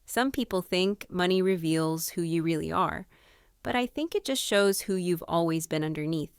Some people think money reveals who you really are, but I think it just shows who you've always been underneath.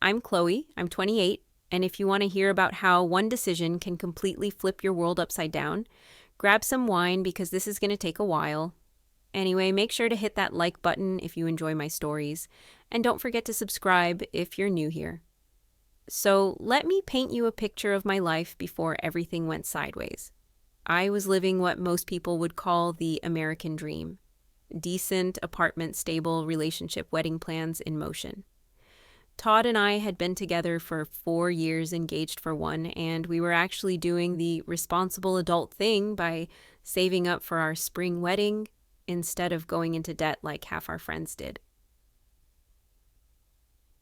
I'm Chloe, I'm 28, and if you want to hear about how one decision can completely flip your world upside down, grab some wine because this is going to take a while. Anyway, make sure to hit that like button if you enjoy my stories, and don't forget to subscribe if you're new here. So let me paint you a picture of my life before everything went sideways. I was living what most people would call the American dream. Decent, apartment, stable, relationship, wedding plans in motion. Todd and I had been together for 4 years, engaged for 1, and we were actually doing the responsible adult thing by saving up for our spring wedding instead of going into debt like half our friends did.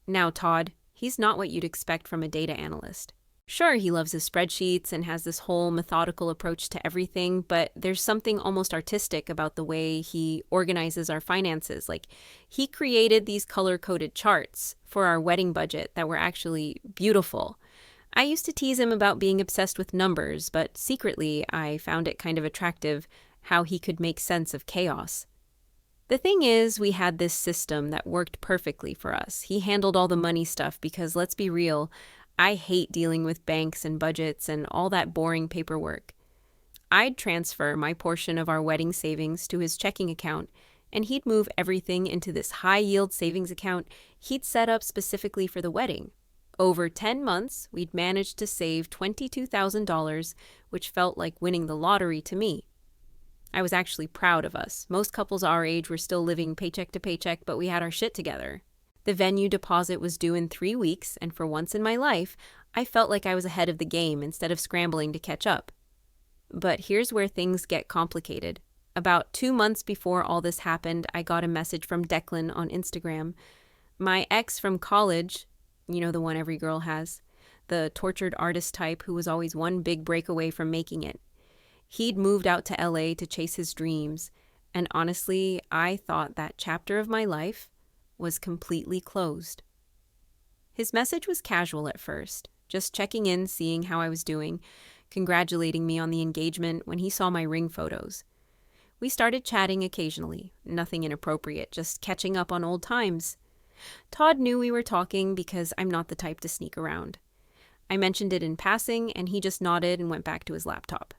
Now, Todd, he's not what you'd expect from a data analyst. Sure, he loves his spreadsheets and has this whole methodical approach to everything, but there's something almost artistic about the way he organizes our finances. Like, he created these color-coded charts for our wedding budget that were actually beautiful. I used to tease him about being obsessed with numbers, but secretly I found it kind of attractive how he could make sense of chaos. The thing is, we had this system that worked perfectly for us. He handled all the money stuff because, let's be real, I hate dealing with banks and budgets and all that boring paperwork. I'd transfer my portion of our wedding savings to his checking account, and he'd move everything into this high-yield savings account he'd set up specifically for the wedding. Over 10 months, we'd managed to save $22,000, which felt like winning the lottery to me. I was actually proud of us. Most couples our age were still living paycheck to paycheck, but we had our shit together. The venue deposit was due in 3 weeks, and for once in my life, I felt like I was ahead of the game instead of scrambling to catch up. But here's where things get complicated. About 2 months before all this happened, I got a message from Declan on Instagram. My ex from college, you know, the one every girl has, the tortured artist type who was always one big break away from making it. He'd moved out to LA to chase his dreams, and honestly, I thought that chapter of my life was completely closed. His message was casual at first, just checking in, seeing how I was doing, congratulating me on the engagement when he saw my ring photos. We started chatting occasionally, nothing inappropriate, just catching up on old times. Todd knew we were talking because I'm not the type to sneak around. I mentioned it in passing, and he just nodded and went back to his laptop.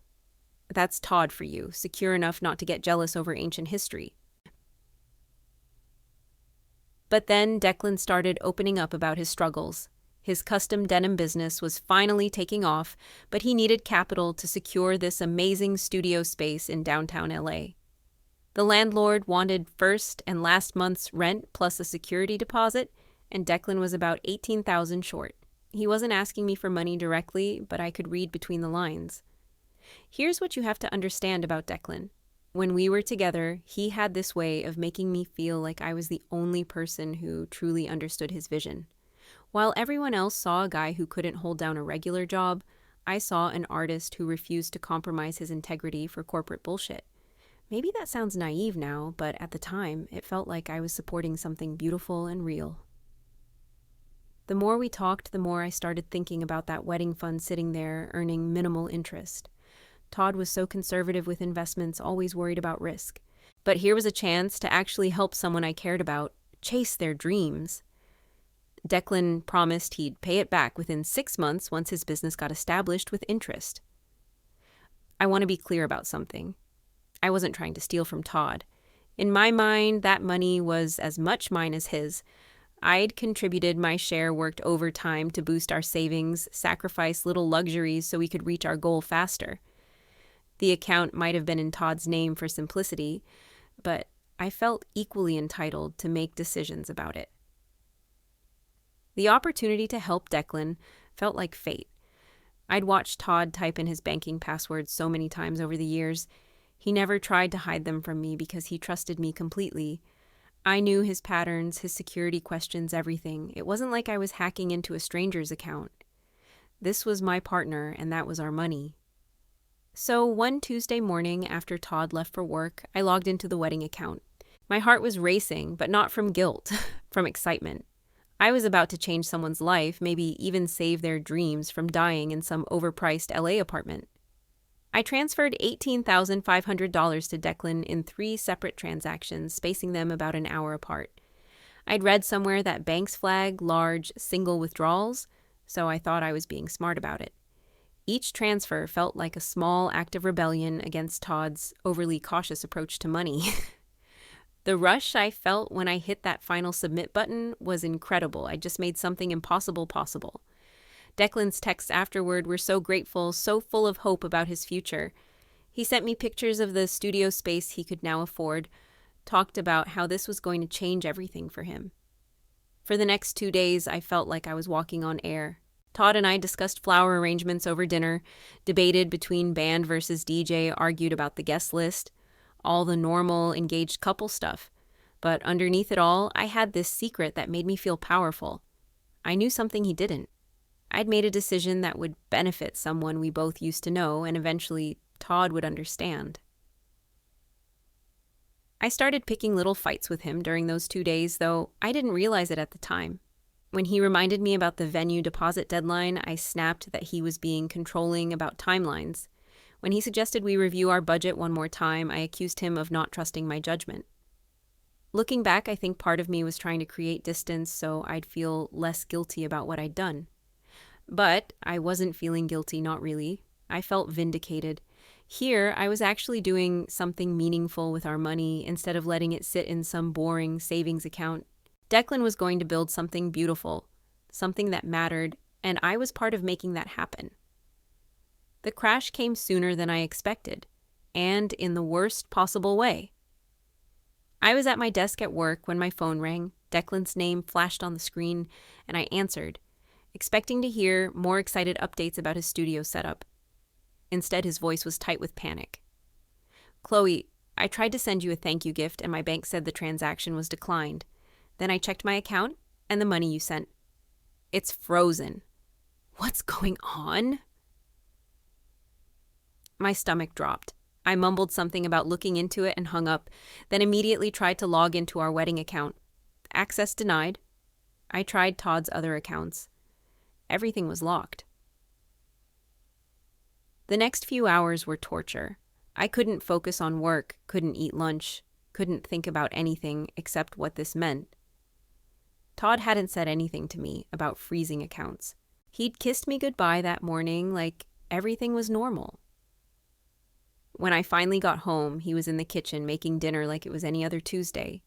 That's Todd for you, secure enough not to get jealous over ancient history. But then Declan started opening up about his struggles. His custom denim business was finally taking off, but he needed capital to secure this amazing studio space in downtown LA. The landlord wanted first and last month's rent plus a security deposit, and Declan was about $18,000 short. He wasn't asking me for money directly, but I could read between the lines. Here's what you have to understand about Declan. When we were together, he had this way of making me feel like I was the only person who truly understood his vision. While everyone else saw a guy who couldn't hold down a regular job, I saw an artist who refused to compromise his integrity for corporate bullshit. Maybe that sounds naive now, but at the time, it felt like I was supporting something beautiful and real. The more we talked, the more I started thinking about that wedding fund sitting there, earning minimal interest. Todd was so conservative with investments, always worried about risk. But here was a chance to actually help someone I cared about chase their dreams. Declan promised he'd pay it back within 6 months once his business got established with interest. I want to be clear about something. I wasn't trying to steal from Todd. In my mind, that money was as much mine as his. I'd contributed my share, worked overtime to boost our savings, sacrificed little luxuries so we could reach our goal faster. The account might have been in Todd's name for simplicity, but I felt equally entitled to make decisions about it. The opportunity to help Declan felt like fate. I'd watched Todd type in his banking passwords so many times over the years. He never tried to hide them from me because he trusted me completely. I knew his patterns, his security questions, everything. It wasn't like I was hacking into a stranger's account. This was my partner, and that was our money. So one Tuesday morning after Todd left for work, I logged into the wedding account. My heart was racing, but not from guilt, from excitement. I was about to change someone's life, maybe even save their dreams from dying in some overpriced LA apartment. I transferred $18,500 to Declan in 3 separate transactions, spacing them about an hour apart. I'd read somewhere that banks flag large, single withdrawals, so I thought I was being smart about it. Each transfer felt like a small act of rebellion against Todd's overly cautious approach to money. The rush I felt when I hit that final submit button was incredible. I just made something impossible possible. Declan's texts afterward were so grateful, so full of hope about his future. He sent me pictures of the studio space he could now afford, talked about how this was going to change everything for him. For the next 2 days, I felt like I was walking on air. Todd and I discussed flower arrangements over dinner, debated between band versus DJ, argued about the guest list, all the normal engaged couple stuff. But underneath it all, I had this secret that made me feel powerful. I knew something he didn't. I'd made a decision that would benefit someone we both used to know, and eventually Todd would understand. I started picking little fights with him during those 2 days, though I didn't realize it at the time. When he reminded me about the venue deposit deadline, I snapped that he was being controlling about timelines. When he suggested we review our budget one more time, I accused him of not trusting my judgment. Looking back, I think part of me was trying to create distance so I'd feel less guilty about what I'd done. But I wasn't feeling guilty, not really. I felt vindicated. Here, I was actually doing something meaningful with our money instead of letting it sit in some boring savings account. Declan was going to build something beautiful, something that mattered, and I was part of making that happen. The crash came sooner than I expected, and in the worst possible way. I was at my desk at work when my phone rang. Declan's name flashed on the screen, and I answered, expecting to hear more excited updates about his studio setup. Instead, his voice was tight with panic. "Chloe, I tried to send you a thank you gift and my bank said the transaction was declined. Then I checked my account and the money you sent. It's frozen. What's going on?" My stomach dropped. I mumbled something about looking into it and hung up, then immediately tried to log into our wedding account. Access denied. I tried Todd's other accounts. Everything was locked. The next few hours were torture. I couldn't focus on work, couldn't eat lunch, couldn't think about anything except what this meant. Todd hadn't said anything to me about freezing accounts. He'd kissed me goodbye that morning like everything was normal. When I finally got home, he was in the kitchen making dinner like it was any other Tuesday.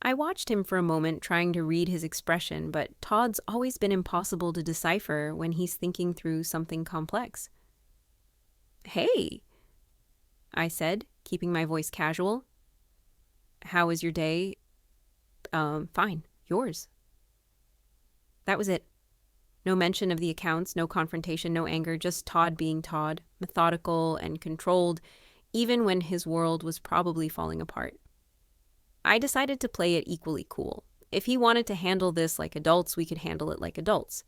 I watched him for a moment trying to read his expression, but Todd's always been impossible to decipher when he's thinking through something complex. "Hey," I said, keeping my voice casual. "How was your day?" Fine. Yours." That was it. No mention of the accounts, no confrontation, no anger, just Todd being Todd, methodical and controlled, even when his world was probably falling apart. I decided to play it equally cool. If he wanted to handle this like adults, we could handle it like adults.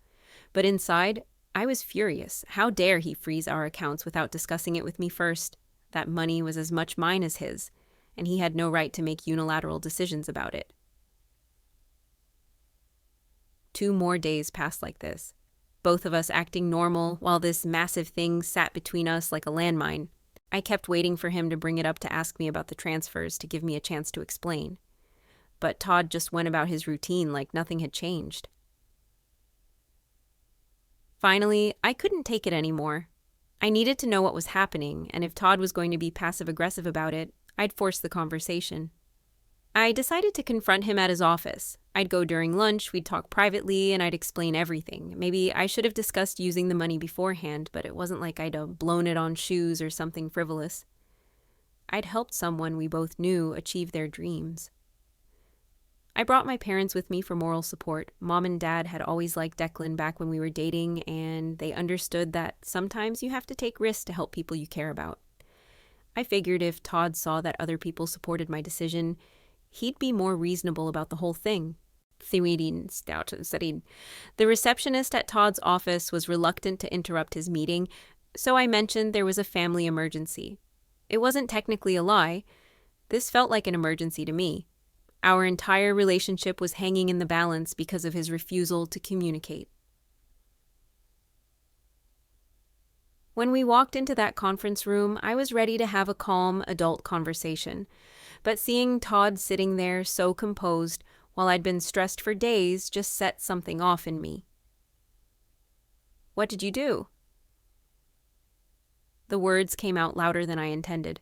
But inside, I was furious. How dare he freeze our accounts without discussing it with me first? That money was as much mine as his, and he had no right to make unilateral decisions about it. 2 more days passed like this, both of us acting normal while this massive thing sat between us like a landmine. I kept waiting for him to bring it up to ask me about the transfers to give me a chance to explain. But Todd just went about his routine like nothing had changed. Finally, I couldn't take it anymore. I needed to know what was happening, and if Todd was going to be passive-aggressive about it, I'd force the conversation. I decided to confront him at his office. I'd go during lunch, we'd talk privately, and I'd explain everything. Maybe I should have discussed using the money beforehand, but it wasn't like I'd blown it on shoes or something frivolous. I'd helped someone we both knew achieve their dreams. I brought my parents with me for moral support. Mom and Dad had always liked Declan back when we were dating, and they understood that sometimes you have to take risks to help people you care about. I figured if Todd saw that other people supported my decision, he'd be more reasonable about the whole thing. The receptionist at Todd's office was reluctant to interrupt his meeting, so I mentioned there was a family emergency. It wasn't technically a lie. This felt like an emergency to me. Our entire relationship was hanging in the balance because of his refusal to communicate. When we walked into that conference room, I was ready to have a calm, adult conversation. But seeing Todd sitting there so composed while I'd been stressed for days just set something off in me. "What did you do?" The words came out louder than I intended.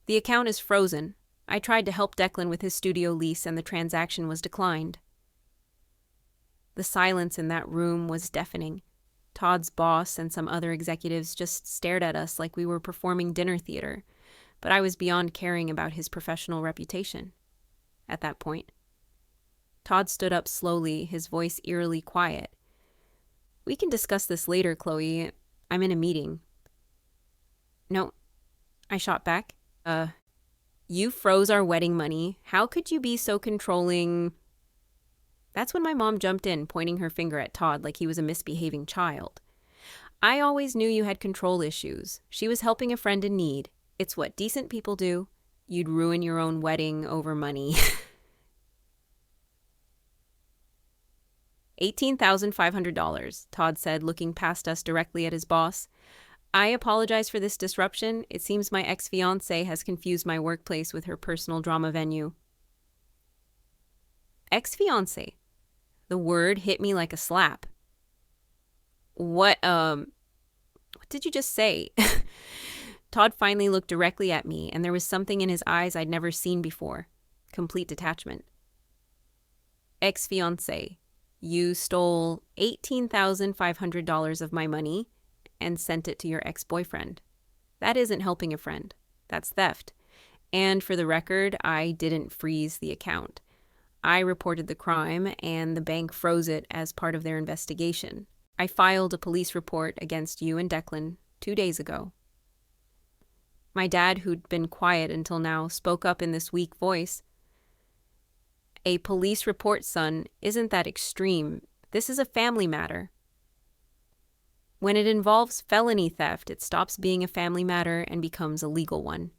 "The account is frozen. I tried to help Declan with his studio lease and the transaction was declined." The silence in that room was deafening. Todd's boss and some other executives just stared at us like we were performing dinner theater, but I was beyond caring about his professional reputation at that point. Todd stood up slowly, his voice eerily quiet. "We can discuss this later, Chloe. I'm in a meeting." "No," I shot back. You froze our wedding money. How could you be so controlling?" That's when my mom jumped in, pointing her finger at Todd like he was a misbehaving child. "I always knew you had control issues. She was helping a friend in need. It's what decent people do. You'd ruin your own wedding over money." $18,500, Todd said, looking past us directly at his boss. "I apologize for this disruption. It seems my ex-fiancé has confused my workplace with her personal drama venue." Ex-fiancé. The word hit me like a slap. What did you just say?" Todd finally looked directly at me, and there was something in his eyes I'd never seen before. Complete detachment. "Ex-fiancé, you stole $18,500 of my money and sent it to your ex-boyfriend. That isn't helping a friend. That's theft. And for the record, I didn't freeze the account. I reported the crime, and the bank froze it as part of their investigation. I filed a police report against you and Declan 2 days ago." My dad, who'd been quiet until now, spoke up in this weak voice. "A police report, son, isn't that extreme. This is a family matter. When it involves felony theft, it stops being a family matter and becomes a legal one."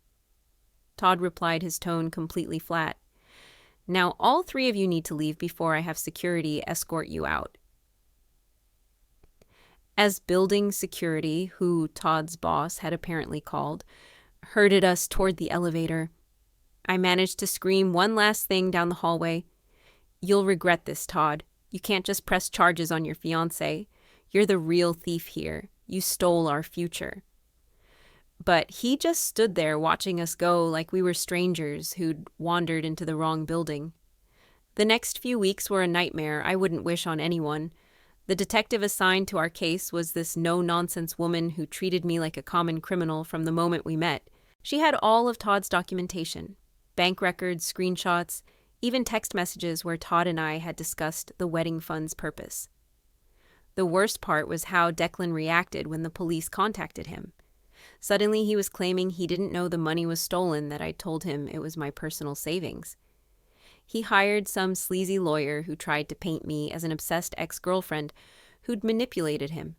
Todd replied, his tone completely flat. "Now all 3 of you need to leave before I have security escort you out." As building security, who Todd's boss had apparently called, herded us toward the elevator, I managed to scream one last thing down the hallway. "You'll regret this, Todd. You can't just press charges on your fiancé. You're the real thief here. You stole our future." But he just stood there watching us go like we were strangers who'd wandered into the wrong building. The next few weeks were a nightmare I wouldn't wish on anyone. The detective assigned to our case was this no-nonsense woman who treated me like a common criminal from the moment we met. She had all of Todd's documentation, bank records, screenshots, even text messages where Todd and I had discussed the wedding fund's purpose. The worst part was how Declan reacted when the police contacted him. Suddenly he was claiming he didn't know the money was stolen, that I told him it was my personal savings. He hired some sleazy lawyer who tried to paint me as an obsessed ex-girlfriend who'd manipulated him.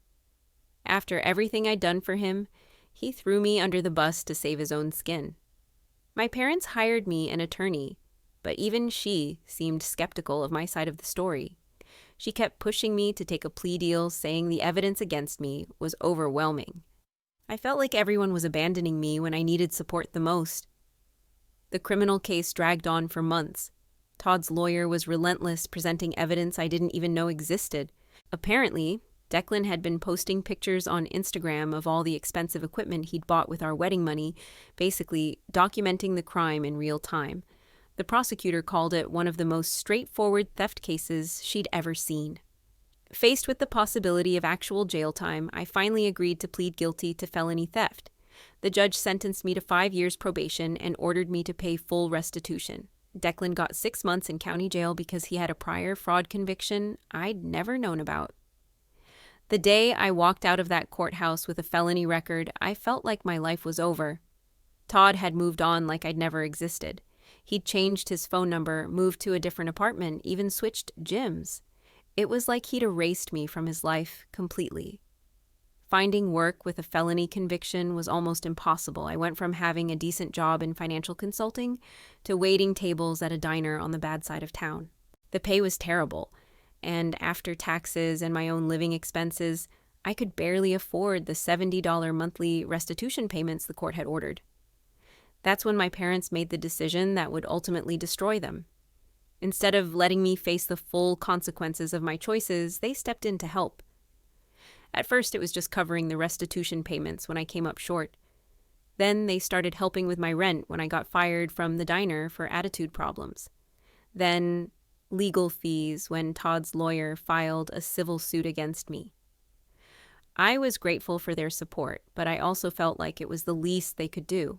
After everything I'd done for him, he threw me under the bus to save his own skin. My parents hired me an attorney, but even she seemed skeptical of my side of the story. She kept pushing me to take a plea deal, saying the evidence against me was overwhelming. I felt like everyone was abandoning me when I needed support the most. The criminal case dragged on for months. Todd's lawyer was relentless, presenting evidence I didn't even know existed. Apparently, Declan had been posting pictures on Instagram of all the expensive equipment he'd bought with our wedding money, basically documenting the crime in real time. The prosecutor called it one of the most straightforward theft cases she'd ever seen. Faced with the possibility of actual jail time, I finally agreed to plead guilty to felony theft. The judge sentenced me to 5 years probation and ordered me to pay full restitution. Declan got 6 months in county jail because he had a prior fraud conviction I'd never known about. The day I walked out of that courthouse with a felony record, I felt like my life was over. Todd had moved on like I'd never existed. He'd changed his phone number, moved to a different apartment, even switched gyms. It was like he'd erased me from his life completely. Finding work with a felony conviction was almost impossible. I went from having a decent job in financial consulting to waiting tables at a diner on the bad side of town. The pay was terrible, and after taxes and my own living expenses, I could barely afford the $70 monthly restitution payments the court had ordered. That's when my parents made the decision that would ultimately destroy them. Instead of letting me face the full consequences of my choices, they stepped in to help. At first, it was just covering the restitution payments when I came up short. Then they started helping with my rent when I got fired from the diner for attitude problems. Then legal fees when Todd's lawyer filed a civil suit against me. I was grateful for their support, but I also felt like it was the least they could do.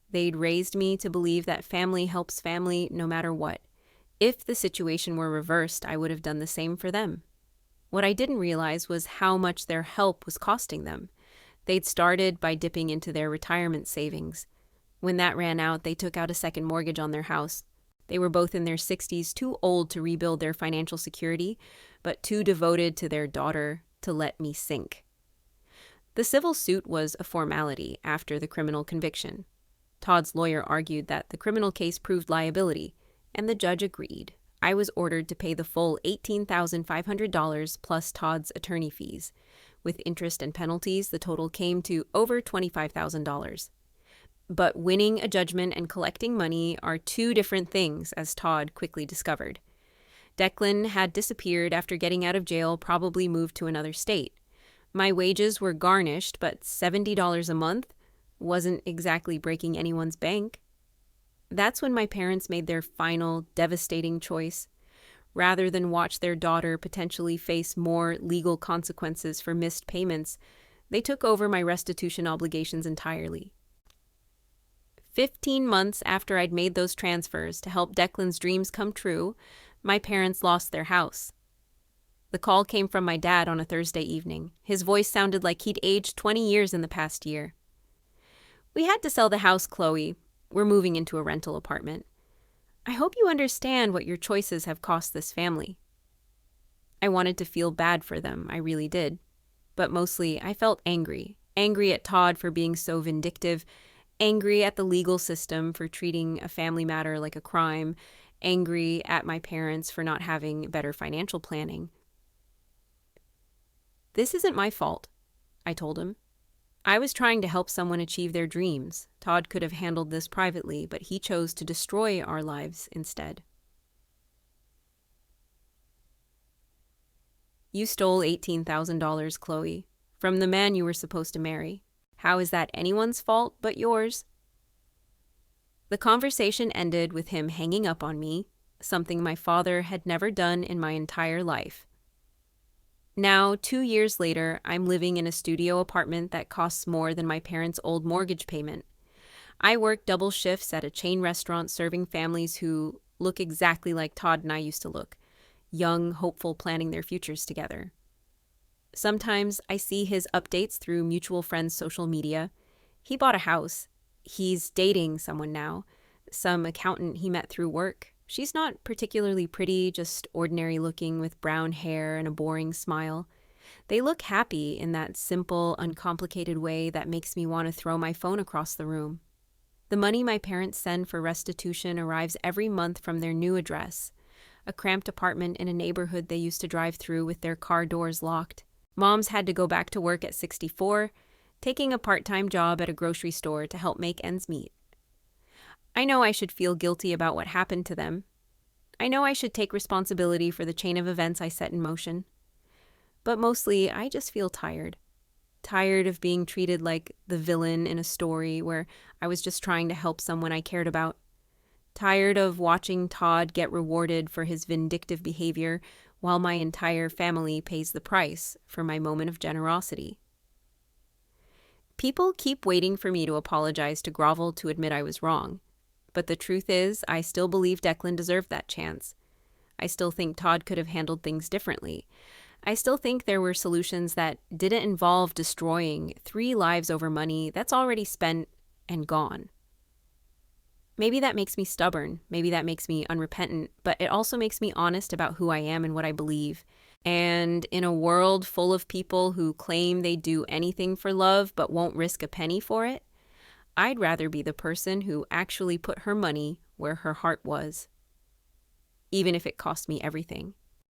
They'd raised me to believe that family helps family no matter what. If the situation were reversed, I would have done the same for them. What I didn't realize was how much their help was costing them. They'd started by dipping into their retirement savings. When that ran out, they took out a second mortgage on their house. They were both in their 60s, too old to rebuild their financial security, but too devoted to their daughter to let me sink. The civil suit was a formality after the criminal conviction. Todd's lawyer argued that the criminal case proved liability, and the judge agreed. I was ordered to pay the full $18,500 plus Todd's attorney fees. With interest and penalties, the total came to over $25,000. But winning a judgment and collecting money are two different things, as Todd quickly discovered. Declan had disappeared after getting out of jail, probably moved to another state. My wages were garnished, but $70 a month wasn't exactly breaking anyone's bank. That's when my parents made their final, devastating choice. Rather than watch their daughter potentially face more legal consequences for missed payments, they took over my restitution obligations entirely. 15 months after I'd made those transfers to help Declan's dreams come true, my parents lost their house. The call came from my dad on a Thursday evening. His voice sounded like he'd aged 20 years in the past year. "We had to sell the house, Chloe. We're moving into a rental apartment. I hope you understand what your choices have cost this family." I wanted to feel bad for them, I really did. But mostly, I felt angry. Angry at Todd for being so vindictive, angry at the legal system for treating a family matter like a crime, angry at my parents for not having better financial planning. "This isn't my fault," I told him. "I was trying to help someone achieve their dreams. Todd could have handled this privately, but he chose to destroy our lives instead." "You stole $18,000, Chloe, from the man you were supposed to marry. How is that anyone's fault but yours?" The conversation ended with him hanging up on me, something my father had never done in my entire life. Now, 2 years later, I'm living in a studio apartment that costs more than my parents' old mortgage payment. I work double shifts at a chain restaurant serving families who look exactly like Todd and I used to look, young, hopeful, planning their futures together. Sometimes I see his updates through mutual friends' social media. He bought a house. He's dating someone now, some accountant he met through work. She's not particularly pretty, just ordinary looking with brown hair and a boring smile. They look happy in that simple, uncomplicated way that makes me want to throw my phone across the room. The money my parents send for restitution arrives every month from their new address, a cramped apartment in a neighborhood they used to drive through with their car doors locked. Mom's had to go back to work at 64, taking a part-time job at a grocery store to help make ends meet. I know I should feel guilty about what happened to them. I know I should take responsibility for the chain of events I set in motion. But mostly, I just feel tired. Tired of being treated like the villain in a story where I was just trying to help someone I cared about. Tired of watching Todd get rewarded for his vindictive behavior while my entire family pays the price for my moment of generosity. People keep waiting for me to apologize, to grovel, to admit I was wrong. But the truth is, I still believe Declan deserved that chance. I still think Todd could have handled things differently. I still think there were solutions that didn't involve destroying 3 lives over money that's already spent and gone. Maybe that makes me stubborn, maybe that makes me unrepentant, but it also makes me honest about who I am and what I believe. And in a world full of people who claim they do anything for love but won't risk a penny for it, I'd rather be the person who actually put her money where her heart was, even if it cost me everything.